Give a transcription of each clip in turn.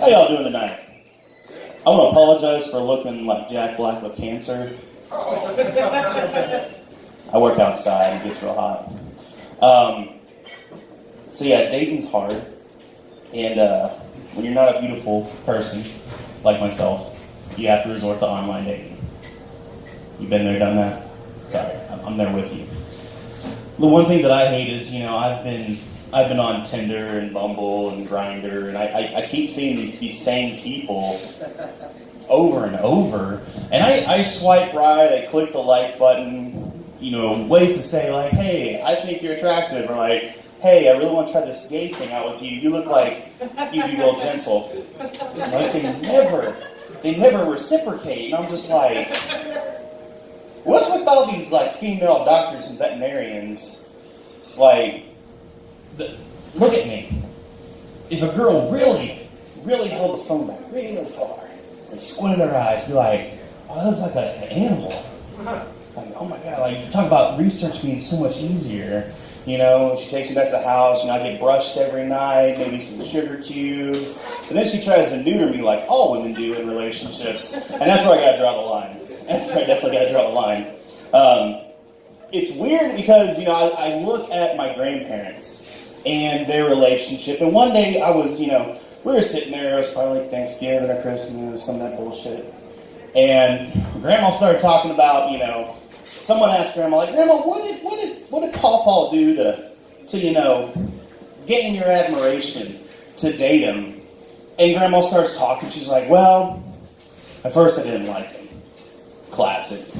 How y'all doing tonight? I want to apologize for looking like Jack Black with cancer. I work outside, it gets real hot. So yeah, dating's hard. And when you're not a beautiful person, like myself, you have to resort to online dating. You been there, done that? Sorry, I'm there with you. The one thing that I hate is, I've been on Tinder and Bumble and Grindr, and I keep seeing these same people over and over. And I swipe right, I click the like button, ways to say like, hey, I think you're attractive, or like, hey, I really want to try this gay thing out with you. You look like you'd be real gentle. Like they never reciprocate, and I'm just like, what's with all these like female doctors and veterinarians? Like, look at me. If a girl really, really held the phone back really far and squinted her eyes, be like, oh, that looks like an animal. Like, oh my God, like, you talk about research being so much easier. She takes me back to the house, I get brushed every night, maybe some sugar cubes. And then she tries to neuter me like all women do in relationships. And that's where I gotta draw the line. That's where I definitely gotta draw the line. It's weird because, I look at my grandparents and their relationship. And one day I was, we were sitting there, it was probably like Thanksgiving or Christmas, some of that bullshit. And Grandma started talking about, someone asked Grandma, like, Grandma, what did Pawpaw do to gain your admiration, to date him? And Grandma starts talking, she's like, well, at first I didn't like him. Classic.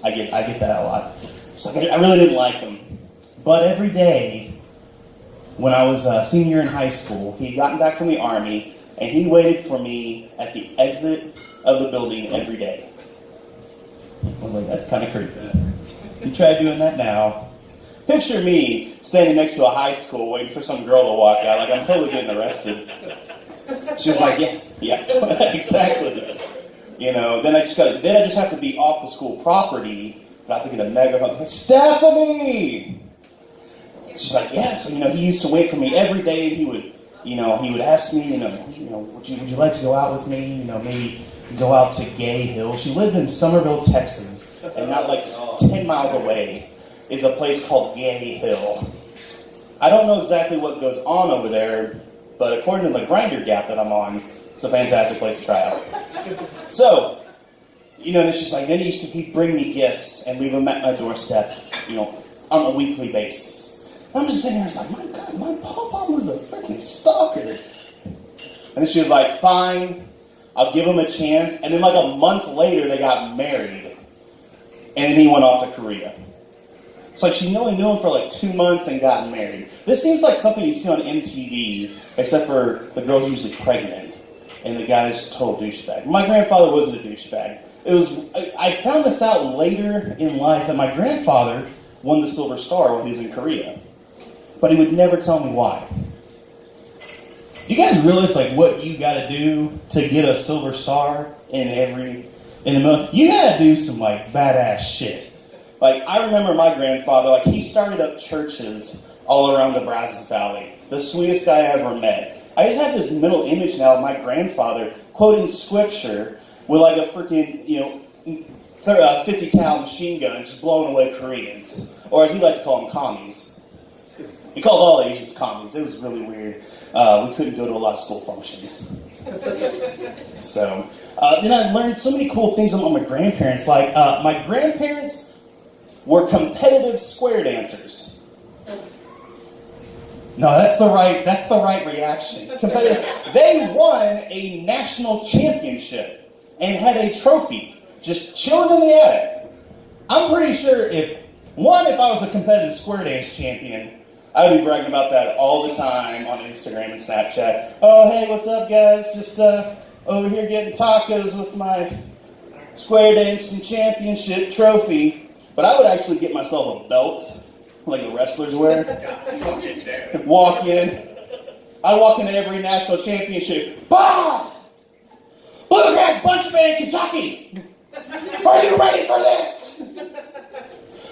I get that a lot. She's like, I really didn't like him. But every day, when I was a senior in high school, he had gotten back from the Army, and he waited for me at the exit of the building every day. I was like, that's kind of creepy. You try doing that now. Picture me standing next to a high school waiting for some girl to walk out, like I'm totally getting arrested. She's like, yeah, exactly. Then I just have to be off the school property, but I have to get a megaphone. Stephanie! She's like, yeah. So he used to wait for me every day, and he would ask me, would you like to go out with me? Maybe go out to Gay Hill. She lived in Somerville, Texas, and not like 10 miles away is a place called Gay Hill. I don't know exactly what goes on over there, but according to the Grindr Gap that I'm on, it's a fantastic place to try out. So, then she's like, then he'd bring me gifts and leave them at my doorstep, on a weekly basis. And I'm just sitting there, it's like, my God, my papa was a freaking stalker. And then she was like, fine, I'll give him a chance. And then like a month later, they got married. And then he went off to Korea. It's like she only knew him for like 2 months and got married. This seems like something you see on MTV, except for the girl's usually pregnant. And the guy is just a total douchebag. My grandfather wasn't a douchebag. I found this out later in life that my grandfather won the Silver Star when he was in Korea. But he would never tell me why. You guys realize like what you gotta do to get a Silver Star in the middle? You gotta do some like badass shit. Like I remember my grandfather, like he started up churches all around the Brazos Valley. The sweetest guy I ever met. I just have this mental image now of my grandfather quoting scripture with like a freaking, 50 cal machine gun just blowing away Koreans. Or as we like to call them, commies. We called all Asians commies. It was really weird. We couldn't go to a lot of school functions. So, then I learned so many cool things about my grandparents. Like, my grandparents were competitive square dancers. No, that's the right reaction. Competitive. They won a national championship and had a trophy just chilling in the attic. I'm pretty sure if I was a competitive square dance champion, I would be bragging about that all the time on Instagram and Snapchat. Oh, hey, what's up, guys? Just over here getting tacos with my square dancing championship trophy. But I would actually get myself a belt, like the wrestlers wear. Walk in. I'd walk into every national championship. Bah! Bluegrass Bunch Band, Kentucky! Are you ready for this?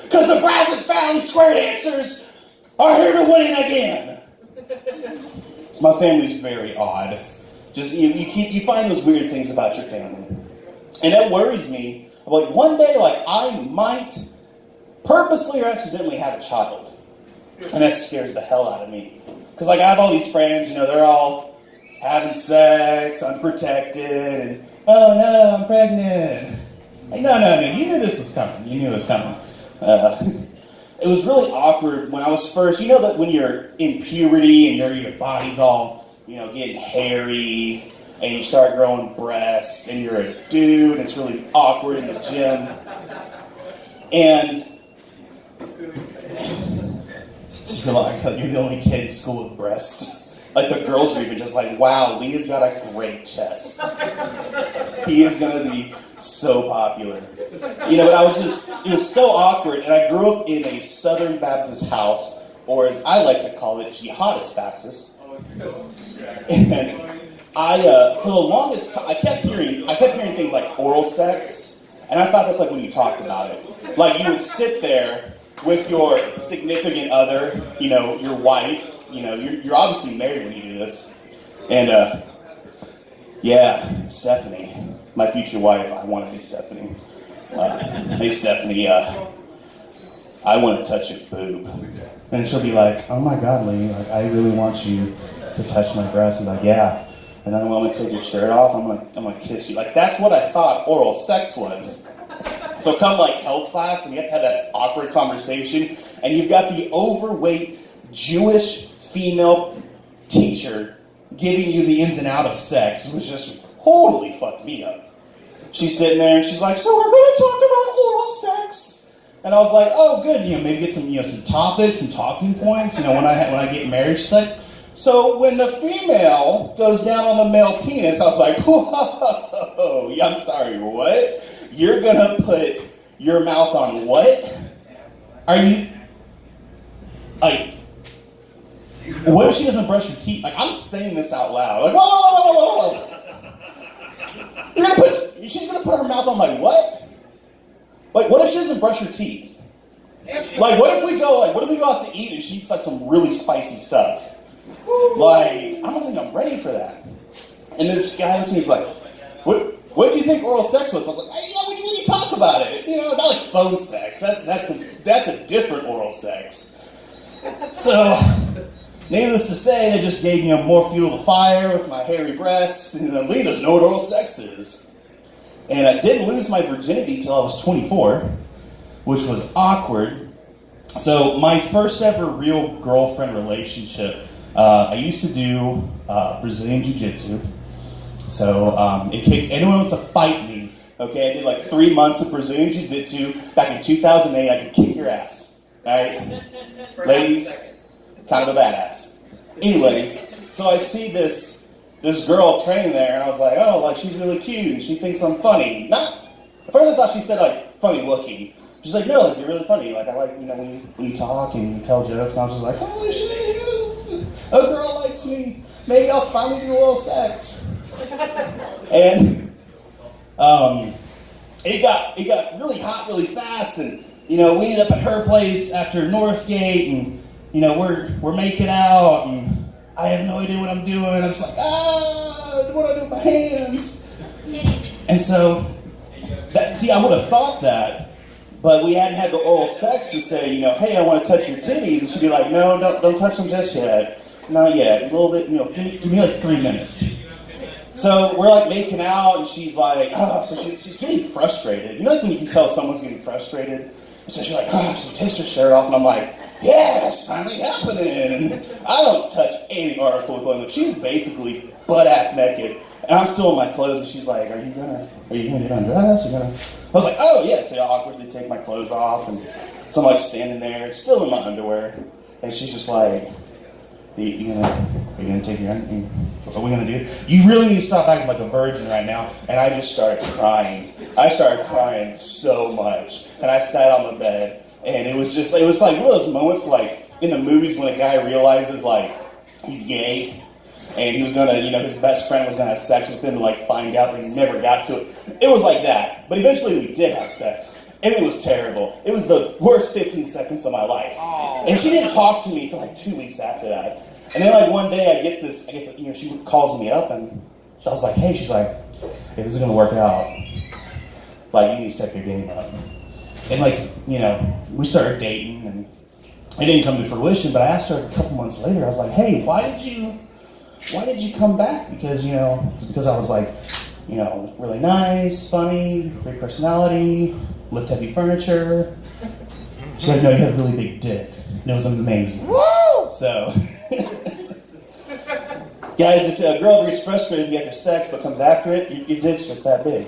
Because the Brazos Valley Square Dancers are here to win again. So my family's very odd. Just you find those weird things about your family, and that worries me. Like one day, like I might purposely or accidentally have a child, and that scares the hell out of me. Because like I have all these friends, they're all having sex, unprotected, and oh no, I'm pregnant. Like, no, you knew this was coming. You knew it was coming. It was really awkward when I was first. You know that when you're in puberty and your body's all getting hairy, and you start growing breasts, and you're a dude, and it's really awkward in the gym, and just realize you're the only kid in school with breasts. Like the girls are even just like, wow, Leah's got a great chest. He is gonna be so popular. But it was so awkward, and I grew up in a Southern Baptist house, or as I like to call it, Jihadist Baptist. And for the longest time, I kept hearing things like oral sex, and I thought that's like when you talked about it. Like you would sit there with your significant other, your wife, you're obviously married when you do this. And, Stephanie, my future wife, I want to be Stephanie. Hey, Stephanie, I want to touch your boob. And she'll be like, oh my God, Lee, like, I really want you to touch my breast. And like, yeah. And then I'm going to take your shirt off, I'm going to kiss you. Like, that's what I thought oral sex was. So come like health class, when you have to have that awkward conversation, and you've got the overweight Jewish female teacher giving you the ins and outs of sex, it was just totally fucked me up. She's sitting there and she's like, so we're going to talk about oral sex. And I was like, oh good, maybe get some topics and talking points, when I get married. She's like, so when the female goes down on the male penis, I was like, whoa, yeah, I'm sorry, what? You're gonna put your mouth on what? Are you, like, what if she doesn't brush her teeth? Like, I'm saying this out loud. Like, whoa. She's gonna put her mouth on my what? Like, what if she doesn't brush her teeth? Like, what if we go out to eat and she eats like some really spicy stuff? Like, I don't think I'm ready for that. And this guy looks at me, he's like, what do you think oral sex was? I was like, hey, when you talk about it, not like phone sex. That's a different oral sex. So, needless to say, they just gave me more fuel to the fire with my hairy breasts, and Lee doesn't know what oral sex is. And I didn't lose my virginity till I was 24, which was awkward. So my first ever real girlfriend relationship, I used to do Brazilian Jiu-Jitsu. So in case anyone wants to fight me, okay, I did like 3 months of Brazilian Jiu-Jitsu back in 2008. I could kick your ass, all right? Ladies, kind of a badass. Anyway, so I see this girl training there, and I was like, oh, like she's really cute, and she thinks I'm funny. At first I thought she said like funny looking. She's like, no, like, you're really funny. Like I like when you talk and you tell jokes. And I was just like, holy shit, a girl likes me. Maybe I'll finally do oral sex. And it got really hot really fast, and we ended up at her place after Northgate, and we're making out, and I have no idea what I'm doing. I'm just like, what do I do with my hands? And so I would have thought that, but we hadn't had the oral sex to say, hey, I want to touch your titties, and she'd be like, no, don't touch them just yet, not yet, a little bit, give me like 3 minutes. So we're like making out, and she's like, so she's getting frustrated. Like when you can tell someone's getting frustrated? And so she's like, she takes her shirt off, and I'm like, yeah, it's finally happening. And I don't touch any article of clothing. She's basically butt-ass naked, and I'm still in my clothes, and she's like, are you gonna get undressed? I was like, oh yeah, so I awkwardly take my clothes off, and so I'm like standing there, still in my underwear, and she's just like, are you gonna take your underwear? What are we gonna do? You really need to stop acting like a virgin right now. And I just started crying. I started crying so much. And I sat on the bed, and it was like one of those moments like in the movies when a guy realizes like he's gay, and he was gonna, his best friend was gonna have sex with him to like find out, but he never got to it. It was like that. But eventually we did have sex, and it was terrible. It was the worst 15 seconds of my life. And she didn't talk to me for like 2 weeks after that. And then like one day she calls me up, and So I was like, hey, she's like, hey, this is gonna work out. Like, you need to step your game up. And like, you know, we started dating and it didn't come to fruition, but I asked her a couple months later, I was like, hey, why did you come back? Because, you know, because I was like, you know, really nice, funny, great personality, lift heavy furniture. She's like, no, you had a really big dick. And it was amazing. Woo! So, guys, if a girl gets frustrated with you after sex but comes after it, your dick's just that big.